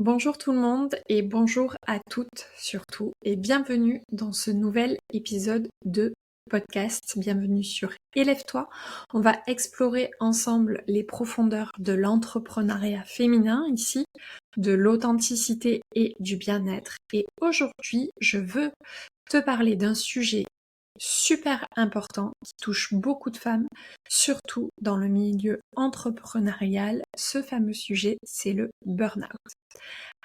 Bonjour tout le monde et bonjour à toutes surtout et bienvenue dans ce nouvel épisode de podcast. Bienvenue sur Élève-toi. On va explorer ensemble les profondeurs de l'entrepreneuriat féminin ici, de l'authenticité et du bien-être. Et aujourd'hui, je veux te parler d'un sujet super important qui touche beaucoup de femmes, surtout dans le milieu entrepreneurial. Ce fameux sujet, c'est le burn-out.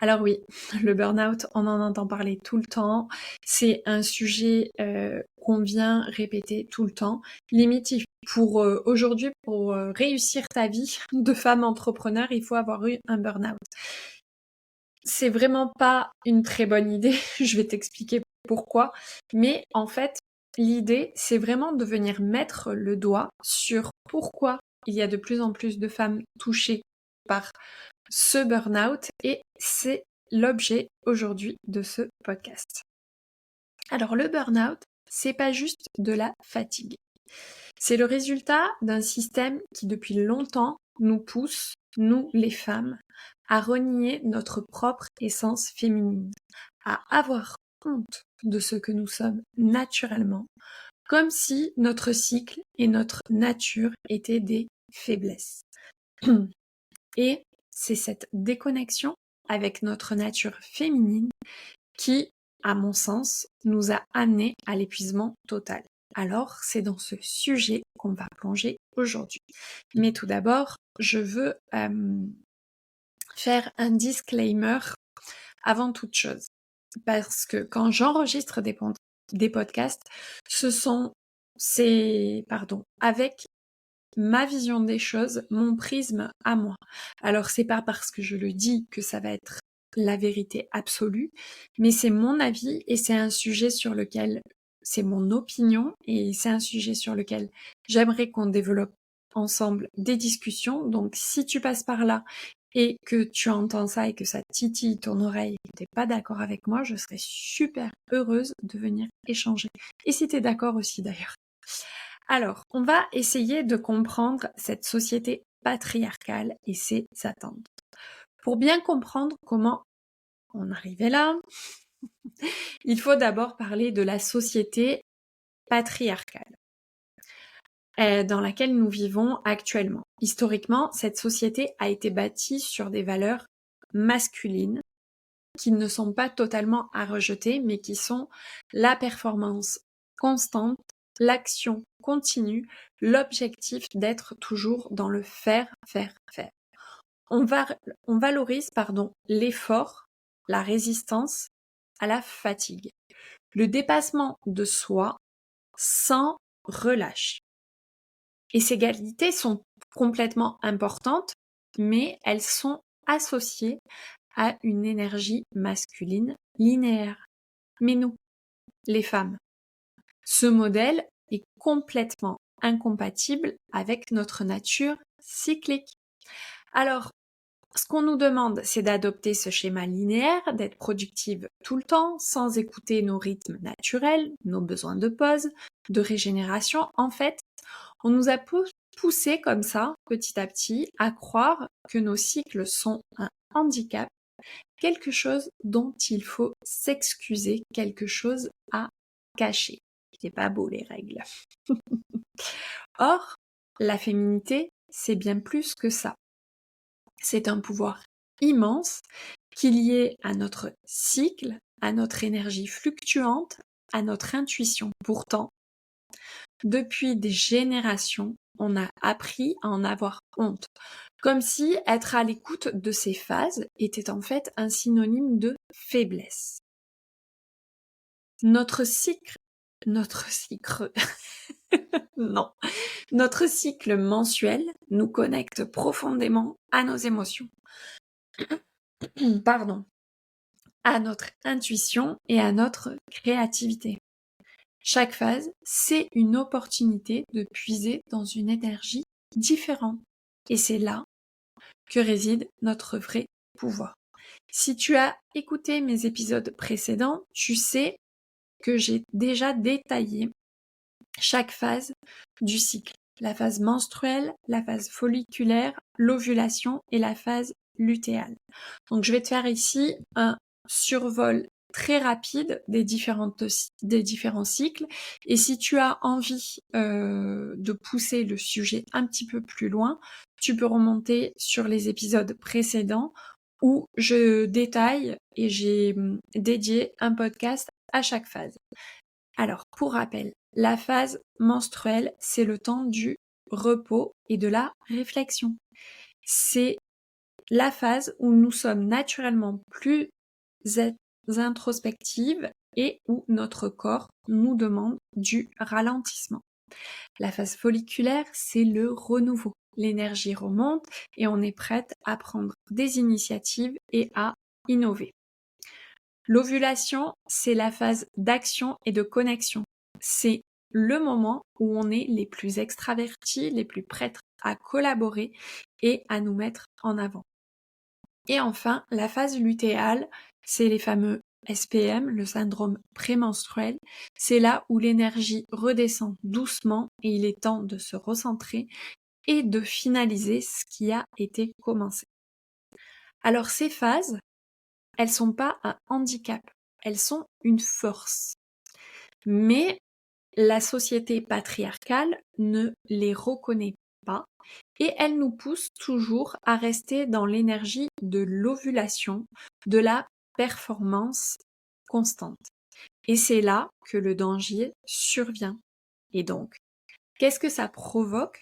Alors oui, le burn-out, on en entend parler tout le temps. C'est un sujet qu'on vient répéter tout le temps. Limite, pour aujourd'hui, pour réussir ta vie de femme entrepreneur, il faut avoir eu un burn-out. C'est vraiment pas une très bonne idée. Je vais t'expliquer pourquoi. Mais en fait, l'idée, c'est vraiment de venir mettre le doigt sur pourquoi il y a de plus en plus de femmes touchées par ce burn-out et c'est l'objet aujourd'hui de ce podcast. Alors le burn-out, c'est pas juste de la fatigue. C'est le résultat d'un système qui depuis longtemps nous pousse, nous les femmes, à renier notre propre essence féminine, à avoir honte de ce que nous sommes naturellement, comme si notre cycle et notre nature étaient des faiblesses. Et c'est cette déconnexion avec notre nature féminine qui, à mon sens, nous a amenés à l'épuisement total. Alors, c'est dans ce sujet qu'on va plonger aujourd'hui. Mais tout d'abord, je veux faire un disclaimer avant toute chose. Parce que quand j'enregistre des podcasts, avec ma vision des choses, mon prisme à moi. Alors c'est pas parce que je le dis que ça va être la vérité absolue, mais c'est mon avis et c'est un sujet sur lequel c'est mon opinion et c'est un sujet sur lequel j'aimerais qu'on développe ensemble des discussions. Donc si tu passes par là et que tu entends ça et que ça titille ton oreille et que t'es pas d'accord avec moi, je serais super heureuse de venir échanger. Et si t'es d'accord aussi d'ailleurs. Alors, on va essayer de comprendre cette société patriarcale et ses attentes. Pour bien comprendre comment on arrivait là, il faut d'abord parler de la société patriarcale dans laquelle nous vivons actuellement. Historiquement, cette société a été bâtie sur des valeurs masculines qui ne sont pas totalement à rejeter, mais qui sont la performance constante, l'action continue, l'objectif d'être toujours dans le faire, faire, faire. On valorise l'effort, la résistance à la fatigue, le dépassement de soi sans relâche. Et ces qualités sont complètement importantes, mais elles sont associées à une énergie masculine linéaire. Mais nous, les femmes, ce modèle est complètement incompatible avec notre nature cyclique. Alors, ce qu'on nous demande, c'est d'adopter ce schéma linéaire, d'être productive tout le temps, sans écouter nos rythmes naturels, nos besoins de pause, de régénération. En fait, on nous a poussé comme ça, petit à petit, à croire que nos cycles sont un handicap, quelque chose dont il faut s'excuser, quelque chose à cacher. C'est pas beau les règles. Or, la féminité, c'est bien plus que ça. C'est un pouvoir immense qui est lié à notre cycle, à notre énergie fluctuante, à notre intuition. Pourtant, depuis des générations, on a appris à en avoir honte. Comme si être à l'écoute de ces phases était en fait un synonyme de faiblesse. Notre cycle, non, notre cycle mensuel nous connecte profondément à nos émotions. Pardon, à notre intuition et à notre créativité. Chaque phase, c'est une opportunité de puiser dans une énergie différente. Et c'est là que réside notre vrai pouvoir. Si tu as écouté mes épisodes précédents, tu sais que j'ai déjà détaillé chaque phase du cycle. La phase menstruelle, la phase folliculaire, l'ovulation et la phase lutéale. Donc je vais te faire ici un survol très rapide des différents cycles, et si tu as envie de pousser le sujet un petit peu plus loin, tu peux remonter sur les épisodes précédents où je détaille et j'ai dédié un podcast à chaque phase. Alors, pour rappel, la phase menstruelle, c'est le temps du repos et de la réflexion. C'est la phase où nous sommes naturellement plus introspectives et où notre corps nous demande du ralentissement. La phase folliculaire, c'est le renouveau. L'énergie remonte et on est prête à prendre des initiatives et à innover. L'ovulation, c'est la phase d'action et de connexion. C'est le moment où on est les plus extravertis, les plus prêts à collaborer et à nous mettre en avant. Et enfin, la phase lutéale, c'est les fameux SPM, le syndrome prémenstruel. C'est là où l'énergie redescend doucement et il est temps de se recentrer et de finaliser ce qui a été commencé. Alors ces phases, elles sont pas un handicap, elles sont une force. Mais la société patriarcale ne les reconnaît pas et elle nous pousse toujours à rester dans l'énergie de l'ovulation, de la performance constante. Et c'est là que le danger survient. Et donc, qu'est-ce que ça provoque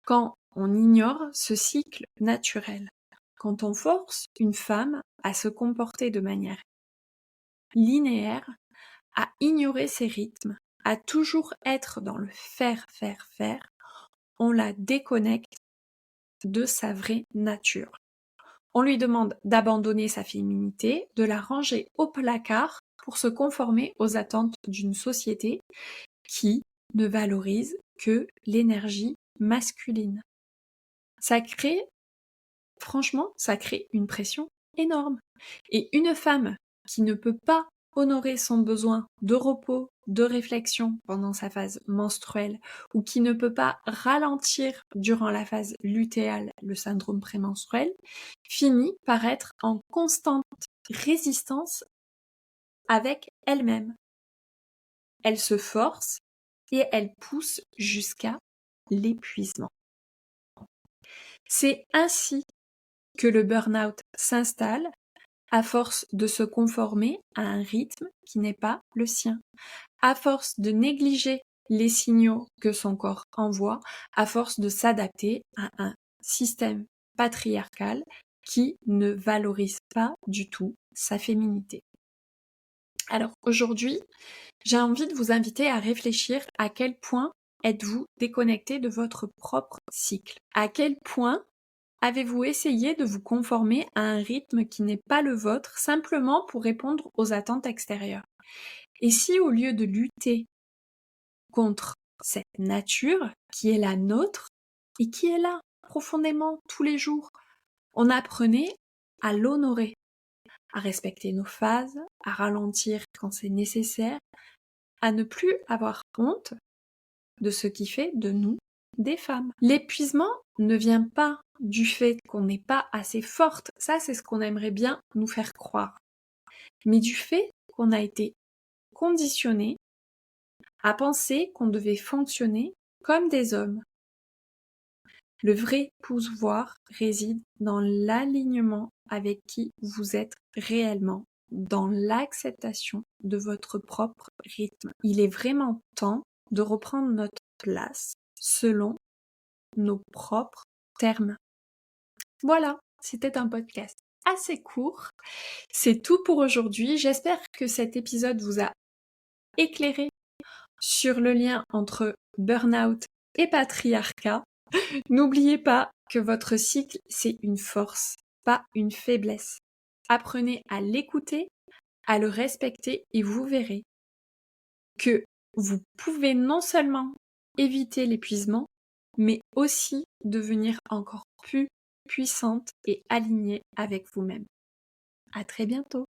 quand on ignore ce cycle naturel? Quand on force une femme à se comporter de manière linéaire, à ignorer ses rythmes, à toujours être dans le faire, on la déconnecte de sa vraie nature. On lui demande d'abandonner sa féminité, de la ranger au placard pour se conformer aux attentes d'une société qui ne valorise que l'énergie masculine. Franchement, ça crée une pression énorme. Et une femme qui ne peut pas honorer son besoin de repos, de réflexion pendant sa phase menstruelle, ou qui ne peut pas ralentir durant la phase lutéale, le syndrome prémenstruel, finit par être en constante résistance avec elle-même. Elle se force et elle pousse jusqu'à l'épuisement. C'est ainsi que le burn-out s'installe à force de se conformer à un rythme qui n'est pas le sien, à force de négliger les signaux que son corps envoie, à force de s'adapter à un système patriarcal qui ne valorise pas du tout sa féminité. Alors aujourd'hui, j'ai envie de vous inviter à réfléchir à quel point êtes-vous déconnecté de votre propre cycle? À quel point avez-vous essayé de vous conformer à un rythme qui n'est pas le vôtre simplement pour répondre aux attentes extérieures? Et si au lieu de lutter contre cette nature qui est la nôtre et qui est là profondément tous les jours, on apprenait à l'honorer, à respecter nos phases, à ralentir quand c'est nécessaire, à ne plus avoir honte de ce qui fait de nous des femmes. L'épuisement ne vient pas du fait qu'on n'est pas assez forte, ça c'est ce qu'on aimerait bien nous faire croire, mais du fait qu'on a été conditionné à penser qu'on devait fonctionner comme des hommes. Le vrai pouvoir réside dans l'alignement avec qui vous êtes réellement, dans l'acceptation de votre propre rythme. Il est vraiment temps de reprendre notre place selon nos propres termes. Voilà, c'était un podcast assez court. C'est tout pour aujourd'hui. J'espère que cet épisode vous a éclairé sur le lien entre burn-out et patriarcat. N'oubliez pas que votre cycle, c'est une force, pas une faiblesse. Apprenez à l'écouter, à le respecter et vous verrez que vous pouvez non seulement éviter l'épuisement, mais aussi devenir encore plus puissante et alignée avec vous-même. À très bientôt!